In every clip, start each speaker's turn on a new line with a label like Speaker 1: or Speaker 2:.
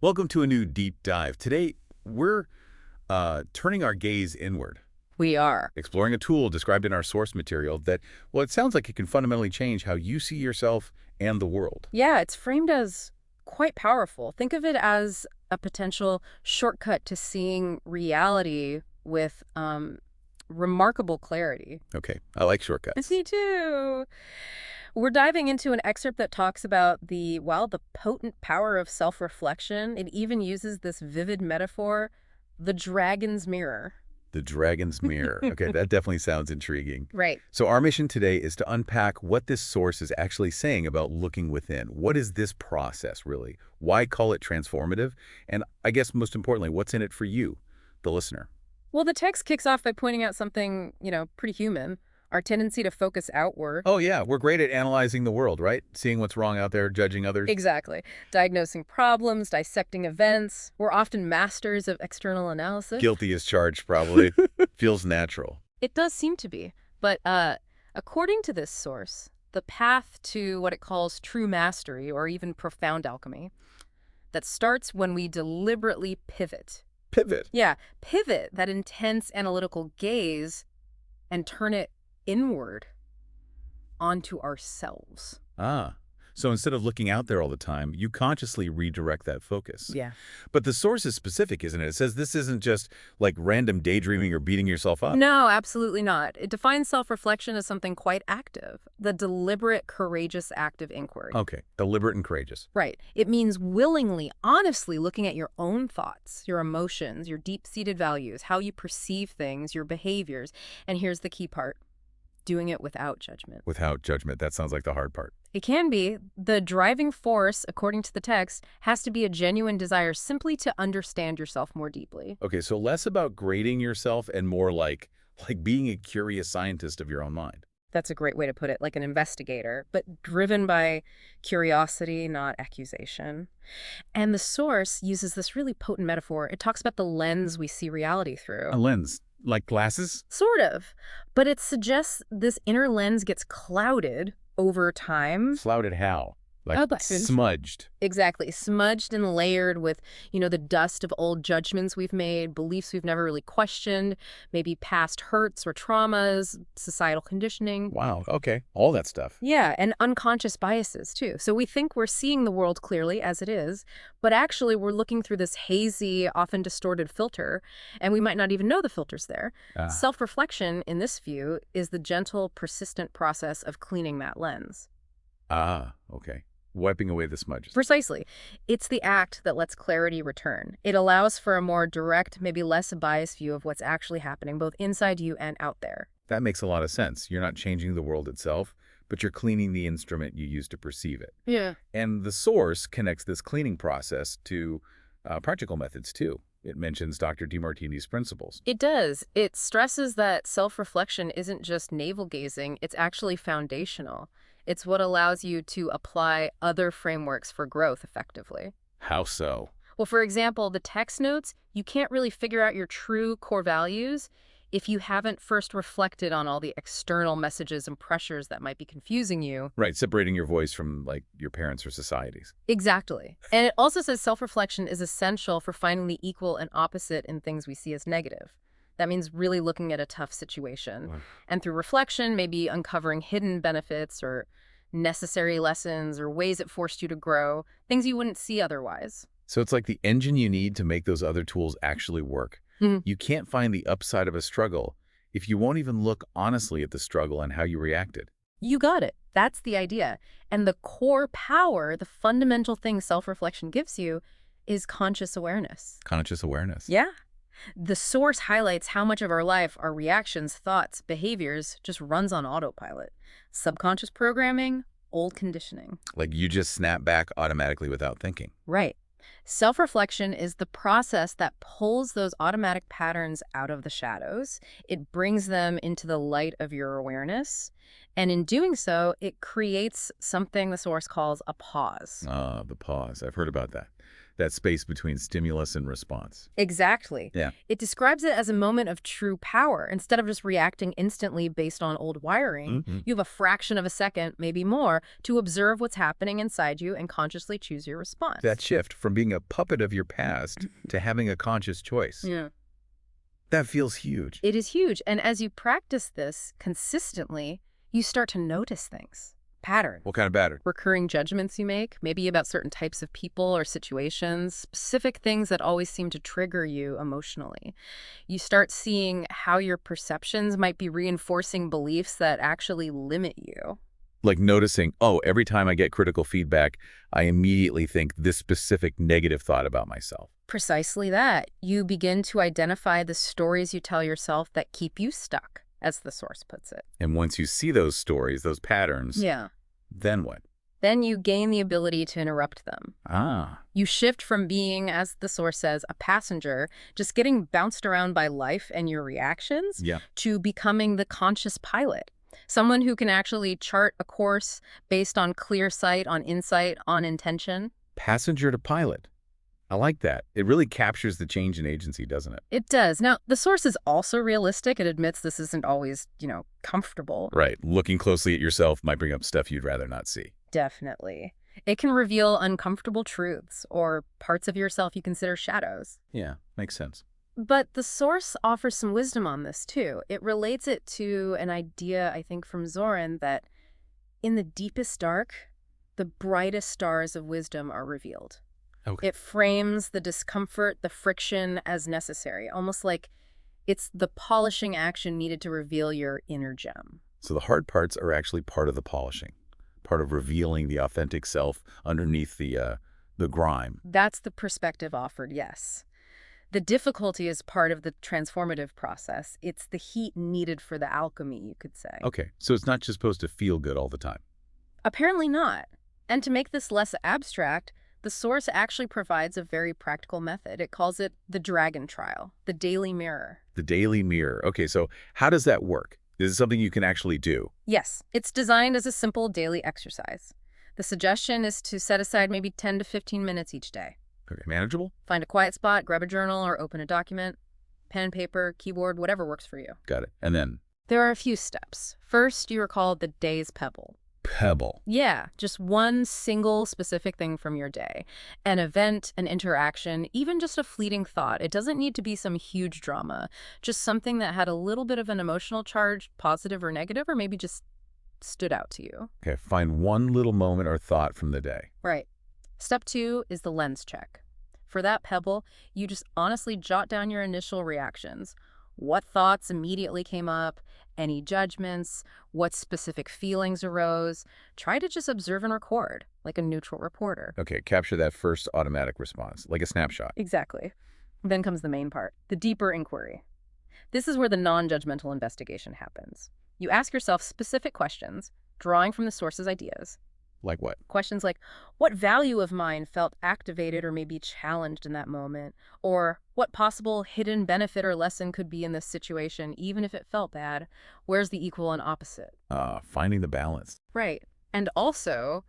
Speaker 1: Welcome to a new deep dive. Today, we're turning our gaze inward,
Speaker 2: We are.
Speaker 1: exploring a tool described in our source material that, well, it sounds like it can fundamentally change how you see yourself and the world.
Speaker 2: Yeah, it's framed as quite powerful. Think of it as a potential shortcut to seeing reality with remarkable clarity.
Speaker 1: Okay, I like shortcuts.
Speaker 2: Me too. We're diving into an excerpt that talks about the potent power of self-reflection. It even uses this vivid metaphor, the dragon's mirror.
Speaker 1: The dragon's mirror. Okay, that definitely sounds intriguing.
Speaker 2: Right.
Speaker 1: So our mission today is to unpack what this source is actually saying about looking within. What is this process, really? Why call it transformative? And I guess most importantly, what's in it for you, the listener?
Speaker 2: Well, the text kicks off by pointing out something, pretty human, our tendency to focus outward.
Speaker 1: Oh, yeah, we're great at analyzing the world, right? Seeing what's wrong out there, judging others.
Speaker 2: Exactly. Diagnosing problems, dissecting events. We're often masters of external analysis.
Speaker 1: Guilty as charged, probably. Feels natural.
Speaker 2: It does seem to be. But according to this source, the path to what it calls true mastery, or even profound alchemy, that starts when we deliberately pivot.
Speaker 1: Pivot.
Speaker 2: Yeah, pivot that intense analytical gaze and turn it inward onto ourselves.
Speaker 1: Ah, so instead of looking out there all the time, you consciously redirect that focus.
Speaker 2: Yeah.
Speaker 1: But the source is specific, isn't it? It says this isn't just like random daydreaming or beating yourself up.
Speaker 2: No, absolutely not. It defines self-reflection as something quite active, the deliberate, courageous act of inquiry.
Speaker 1: Okay, deliberate and courageous.
Speaker 2: Right. It means willingly, honestly looking at your own thoughts, your emotions, your deep-seated values, how you perceive things, your behaviors. And here's the key part, doing it without judgment.
Speaker 1: Without judgment, that sounds like the hard part.
Speaker 2: It can be. The driving force, according to the text, has to be a genuine desire simply to understand yourself more deeply.
Speaker 1: Okay, so less about grading yourself and more like being a curious scientist of your own mind.
Speaker 2: That's a great way to put it, like an investigator, but driven by curiosity, not accusation. And the source uses this really potent metaphor. It talks about the lens we see reality through.
Speaker 1: A lens, like glasses?
Speaker 2: Sort of. But it suggests this inner lens gets clouded over time.
Speaker 1: Flouted how? Like
Speaker 2: but-
Speaker 1: smudged.
Speaker 2: Exactly. Smudged and layered with, the dust of old judgments we've made, beliefs we've never really questioned, maybe past hurts or traumas, societal conditioning.
Speaker 1: Wow, okay. All that stuff.
Speaker 2: Yeah, and unconscious biases, too. So we think we're seeing the world clearly as it is, but actually we're looking through this hazy, often distorted filter, and we might not even know the filter's there. Self-reflection, in this view, is the gentle, persistent process of cleaning that lens.
Speaker 1: Ah, okay. Wiping away the smudges.
Speaker 2: Precisely. It's the act that lets clarity return. It allows for a more direct, maybe less biased view of what's actually happening, both inside you and out there.
Speaker 1: That makes a lot of sense. You're not changing the world itself, but you're cleaning the instrument you use to perceive it.
Speaker 2: Yeah.
Speaker 1: And the source connects this cleaning process to practical methods, too. It mentions Dr. DeMartini's principles.
Speaker 2: It does. It stresses that self-reflection isn't just navel-gazing, it's actually foundational. It's what allows you to apply other frameworks for growth effectively.
Speaker 1: How so?
Speaker 2: Well, for example, the text notes, you can't really figure out your true core values if you haven't first reflected on all the external messages and pressures that might be confusing you.
Speaker 1: Right, separating your voice from, like, your parents or societies.
Speaker 2: Exactly. And it also says self-reflection is essential for finding the equal and opposite in things we see as negative. That means really looking at a tough situation. And through reflection, maybe uncovering hidden benefits or necessary lessons or ways it forced you to grow, things you wouldn't see otherwise.
Speaker 1: So it's like the engine you need to make those other tools actually work. You can't find the upside of a struggle if you won't even look honestly at the struggle and how you reacted.
Speaker 2: You got it. That's the idea. And the core power, the fundamental thing self-reflection gives you, is conscious awareness.
Speaker 1: Conscious awareness.
Speaker 2: Yeah. The source highlights how much of our life, our reactions, thoughts, behaviors, just runs on autopilot. Subconscious programming, old conditioning.
Speaker 1: Like you just snap back automatically without thinking.
Speaker 2: Right. Self-reflection is the process that pulls those automatic patterns out of the shadows. It brings them into the light of your awareness. And in doing so, it creates something the source calls a pause.
Speaker 1: Ah, the pause. I've heard about that. that space between stimulus and response.
Speaker 2: Exactly.
Speaker 1: Yeah.
Speaker 2: It describes it as a moment of true power. Instead of just reacting instantly based on old wiring, you have a fraction of a second, maybe more, to observe what's happening inside you and consciously choose your response.
Speaker 1: That shift from being a puppet of your past to having a conscious choice.
Speaker 2: Yeah.
Speaker 1: That feels huge.
Speaker 2: It is huge. And as you practice this consistently, you start to notice things. Pattern.
Speaker 1: What kind of pattern?
Speaker 2: Recurring judgments you make, maybe about certain types of people or situations, specific things that always seem to trigger you emotionally. You start seeing how your perceptions might be reinforcing beliefs that actually limit you.
Speaker 1: Like noticing, oh, every time I get critical feedback, I immediately think this specific negative thought about myself.
Speaker 2: Precisely that. You begin to identify the stories you tell yourself that keep you stuck, as the source puts it.
Speaker 1: And once you see those stories, those patterns, then what?
Speaker 2: Then you gain the ability to interrupt them.
Speaker 1: Ah.
Speaker 2: You shift from being, as the source says, a passenger, just getting bounced around by life and your reactions, to becoming the conscious pilot. Someone who can actually chart a course based on clear sight, on insight, on intention.
Speaker 1: Passenger to pilot. I like that. It really captures the change in agency, doesn't it?
Speaker 2: It does. Now, the source is also realistic. It admits this isn't always, comfortable.
Speaker 1: Right. Looking closely at yourself might bring up stuff you'd rather not see.
Speaker 2: Definitely. It can reveal uncomfortable truths or parts of yourself you consider shadows.
Speaker 1: Yeah, makes sense.
Speaker 2: But the source offers some wisdom on this, too. It relates it to an idea, I think, from Zoran that in the deepest dark, the brightest stars of wisdom are revealed.
Speaker 1: Okay.
Speaker 2: It frames the discomfort, the friction as necessary, almost like it's the polishing action needed to reveal your inner gem.
Speaker 1: So the hard parts are actually part of the polishing, part of revealing the authentic self underneath the grime.
Speaker 2: That's the perspective offered, yes. The difficulty is part of the transformative process. It's the heat needed for the alchemy, you could say.
Speaker 1: Okay, so it's not just supposed to feel good all the time.
Speaker 2: Apparently not. And to make this less abstract, the source actually provides a very practical method. It calls it the dragon trial, the daily mirror.
Speaker 1: The daily mirror. Okay, so how does that work? Is it something you can actually do?
Speaker 2: Yes, it's designed as a simple daily exercise. The suggestion is to set aside maybe 10 to 15 minutes each day.
Speaker 1: Okay, manageable?
Speaker 2: Find a quiet spot, grab a journal, or open a document. Pen, paper, keyboard, whatever works for you.
Speaker 1: Got it. And then?
Speaker 2: There are a few steps. First, you recall the day's pebble.
Speaker 1: Pebble.
Speaker 2: Yeah, just one single specific thing from your day. An event, an interaction, even just a fleeting thought. It doesn't need to be some huge drama. Just something that had a little bit of an emotional charge, positive or negative, or maybe just stood out to you.
Speaker 1: Okay, find one little moment or thought from the day.
Speaker 2: Right. Step 2 is the lens check. For that pebble, you just honestly jot down your initial reactions. What thoughts immediately came up? Any judgments? What specific feelings arose? Try to just observe and record, like a neutral reporter.
Speaker 1: Okay, capture that first automatic response, like a snapshot.
Speaker 2: Exactly. Then comes the main part, the deeper inquiry. This is where the non-judgmental investigation happens. You ask yourself specific questions, drawing from the source's ideas.
Speaker 1: Like what?
Speaker 2: Questions like, what value of mine felt activated or maybe challenged in that moment? Or what possible hidden benefit or lesson could be in this situation, even if it felt bad? Where's the equal and opposite?
Speaker 1: Finding the balance.
Speaker 2: Right. And also,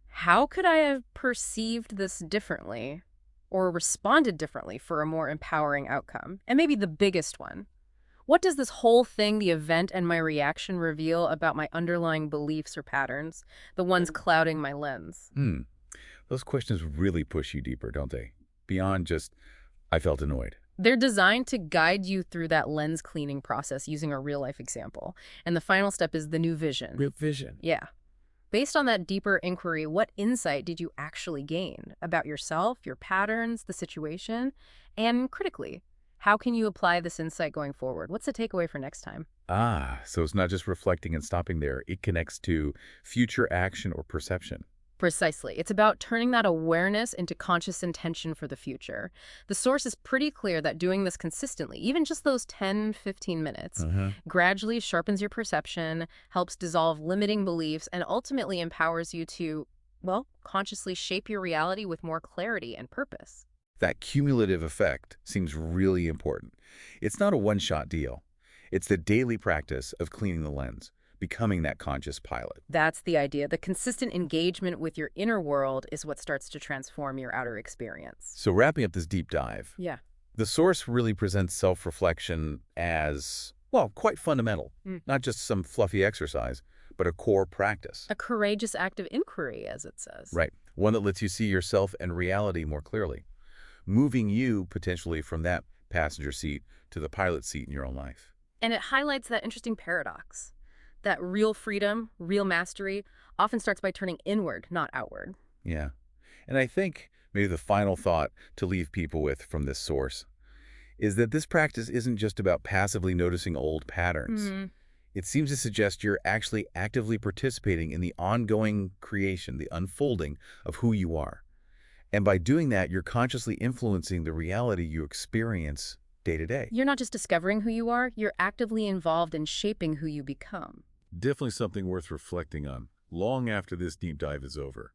Speaker 2: how could I have perceived this differently or responded differently for a more empowering outcome? And maybe the biggest one. What does this whole thing, the event and my reaction, reveal about my underlying beliefs or patterns, the ones clouding my lens?
Speaker 1: Those questions really push you deeper, don't they? Beyond just, I felt annoyed.
Speaker 2: They're designed to guide you through that lens cleaning process using a real-life example. And the final step is the new vision.
Speaker 1: Real vision.
Speaker 2: Yeah. Based on that deeper inquiry, what insight did you actually gain about yourself, your patterns, the situation? And critically, how can you apply this insight going forward? What's the takeaway for next time?
Speaker 1: So it's not just reflecting and stopping there. It connects to future action or perception.
Speaker 2: Precisely. It's about turning that awareness into conscious intention for the future. The source is pretty clear that doing this consistently, even just those 10, 15 minutes, gradually sharpens your perception, helps dissolve limiting beliefs, and ultimately empowers you to, consciously shape your reality with more clarity and purpose.
Speaker 1: That cumulative effect seems really important. It's not a one-shot deal. It's the daily practice of cleaning the lens, becoming that conscious pilot.
Speaker 2: That's the idea. The consistent engagement with your inner world is what starts to transform your outer experience.
Speaker 1: So wrapping up this deep dive,
Speaker 2: Yeah.
Speaker 1: the source really presents self-reflection as, well, quite fundamental. Not just some fluffy exercise, but a core practice.
Speaker 2: A courageous act of inquiry, as it says.
Speaker 1: Right. One that lets you see yourself and reality more clearly, moving you potentially from that passenger seat to the pilot seat in your own life.
Speaker 2: And it highlights that interesting paradox, that real freedom, real mastery, often starts by turning inward, not outward.
Speaker 1: Yeah. And I think maybe the final thought to leave people with from this source is that this practice isn't just about passively noticing old patterns. It seems to suggest you're actually actively participating in the ongoing creation, the unfolding of who you are. And by doing that, you're consciously influencing the reality you experience day to day.
Speaker 2: You're not just discovering who you are, you're actively involved in shaping who you become.
Speaker 1: Definitely something worth reflecting on long after this deep dive is over.